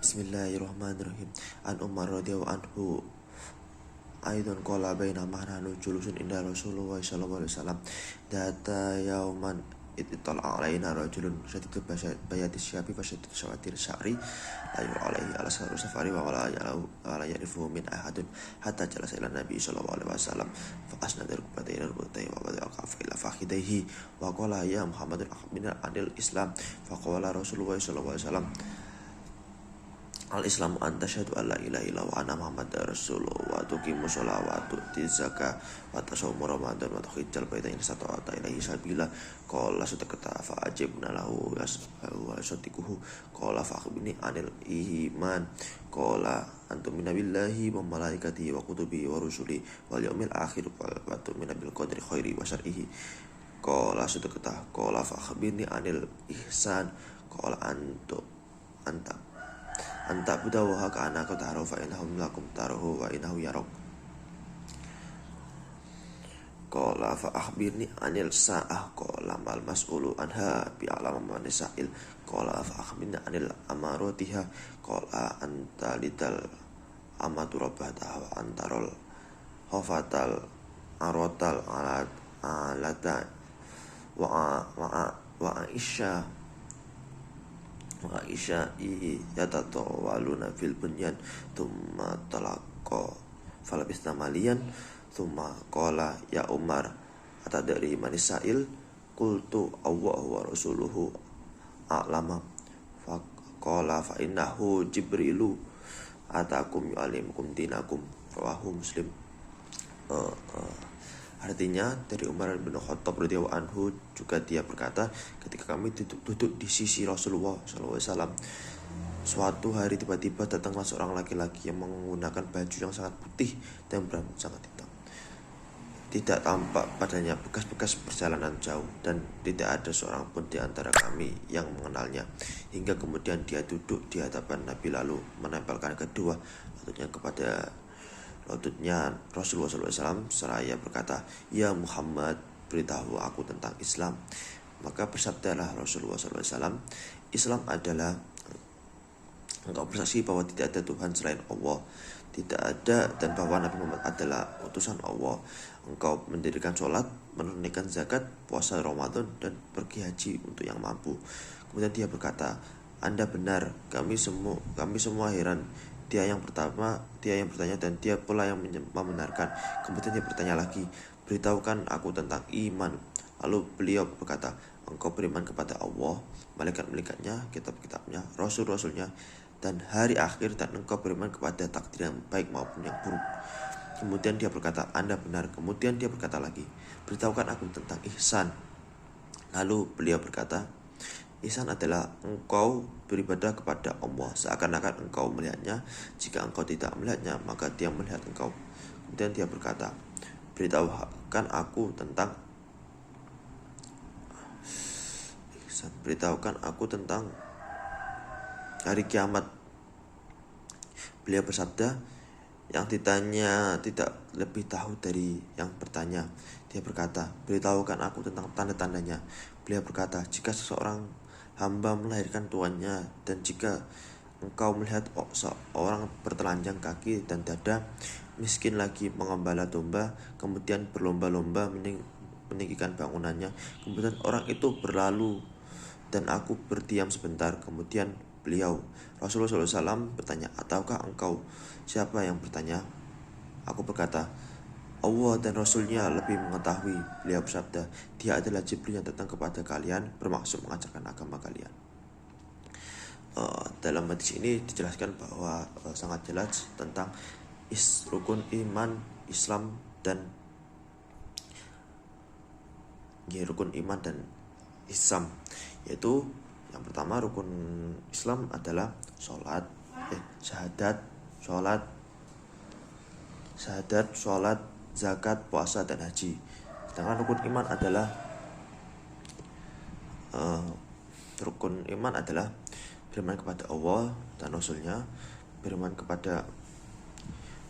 Bismillahirrahmanirrahim. An Umar radhiyallahu anhu Aidon qala bainama nahnu julusun inda Rasulullah sallallahu alaihi wasallam data yauman ittala alaina rajulun syadidul bayati syabi fasyadidul sawatir sya'ri la yura alaihi ala safari wa la ya'rifu min ahadun hatta jalasa ila nabi sallallahu alaihi wasallam fa asnada rukbatayhi wa wada'a kafa ila fakhidaihi wa qala ya Muhammadun akhbirna anil islam fa qala Rasulullah sallallahu alaihi wasallam al-Islamu anta syahadu an la ilaha illallah wa anna Muhammadar Rasulullah wa tuqimu sholata wa tu'ti zakah wa tasawmu ramadan wa tuhijjal baita in sata'ata ilaihi sabila qala sadaqata fa ajibna lahu wa sadiquhu qala fa akhbirni anil iman qala antumina billahi wa malaikatihi wa kutubihi wa rusuli wal yaumil akhir wa tu'mina bil qadri khairi wa syarrihi qala sadaqata qala fa akhbirni anil ihsan qala anta buddha wa haka anaka ta'aru fa innahum lakum taruhu wa innahu yarok qala fa akhbirni anil sa'ah qala mal mas'ulu anha bi alam man sa'il qala fa akhbirni anil amaratiha qala anta lidal amatu rabbata wa antarul hafatal arotal alata wa Aisyah yatatawaluna fil bunyan thumma talaqa falabisna maliyan thumma qala ya Umar atadri manisail qultu Allah wa rasuluhu a'lama fa qala fa innahu jibrilu atakum yu'allimukum dinakum rawahu Muslim. Artinya dari Umar bin Khattab radhiyallahu anhu juga dia berkata, ketika kami duduk di sisi Rasulullah SAW, suatu hari tiba-tiba datanglah seorang laki-laki yang menggunakan baju yang sangat putih dan berambut sangat hitam. Tidak tampak padanya bekas-bekas perjalanan jauh dan tidak ada seorang pun di antara kami yang mengenalnya. Hingga kemudian dia duduk di hadapan Nabi lalu menempelkan kedua lututnya Rasulullah SAW seraya berkata, ya Muhammad, beritahu aku tentang Islam. Maka bersabdalah Rasulullah SAW, Islam adalah engkau bersaksi bahwa tidak ada Tuhan selain Allah, tidak ada, dan bahwa Nabi Muhammad adalah utusan Allah. Engkau mendirikan sholat, menunaikan zakat, puasa Ramadan, dan pergi haji untuk yang mampu. Kemudian dia berkata, Anda benar, kami semua heran. Dia yang bertanya dan dia pula yang membenarkan. Kemudian dia bertanya lagi, beritahukan aku tentang iman. Lalu beliau berkata, engkau beriman kepada Allah, malaikat-malaikatnya, kitab-kitabnya, rasul-rasulnya, dan hari akhir, dan engkau beriman kepada takdir yang baik maupun yang buruk. Kemudian dia berkata, Anda benar. Kemudian dia berkata lagi, beritahukan aku tentang ihsan. Lalu beliau berkata, ihsan adalah engkau beribadah kepada Allah seakan-akan engkau melihatnya. Jika engkau tidak melihatnya, maka dia melihat engkau. Kemudian dia berkata, beritahukan aku tentang hari kiamat. Beliau bersabda, yang ditanya tidak lebih tahu dari yang bertanya. Dia berkata, beritahukan aku tentang tanda-tandanya. Beliau berkata, jika seseorang hamba melahirkan tuannya, dan jika engkau melihat seorang bertelanjang kaki dan dada, miskin lagi mengembala domba, kemudian berlomba-lomba meninggikan bangunannya, kemudian orang itu berlalu dan aku berdiam sebentar. Kemudian Rasulullah SAW bertanya, tahukah engkau siapa yang bertanya? Aku berkata, Allah dan Rasulnya lebih mengetahui. Beliau bersabda, dia adalah Jibril yang datang kepada kalian bermaksud mengajarkan agama kalian. Dalam hadis ini dijelaskan bahwa sangat jelas tentang rukun iman Islam dan rukun iman dan Islam, yaitu yang pertama rukun Islam adalah syahadat, sholat, zakat, puasa, dan haji. Sedangkan rukun iman adalah beriman kepada Allah dan Rasulnya, beriman kepada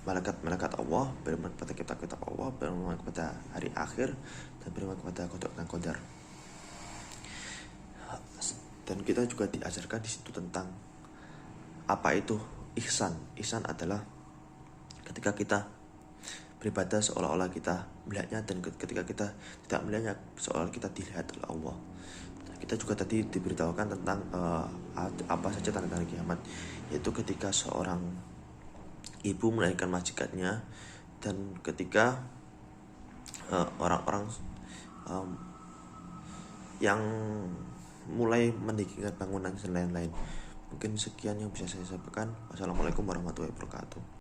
malaikat-malaikat Allah, beriman kepada kitab-kitab Allah, beriman kepada hari akhir, dan beriman kepada qada dan qadar. Dan kita juga diajarkan di situ tentang apa itu ihsan? Ihsan adalah ketika kita beribadah seolah-olah kita melihatnya, dan ketika kita tidak melihatnya seolah kita dilihat oleh Allah. Kita juga tadi diberitahukan tentang apa saja tanda-tanda kiamat, yaitu ketika seorang ibu melahirkan majikannya, dan ketika orang-orang yang mulai meninggikan bangunan dan lain-lain. Mungkin sekian yang bisa saya sampaikan. Wassalamualaikum warahmatullahi wabarakatuh.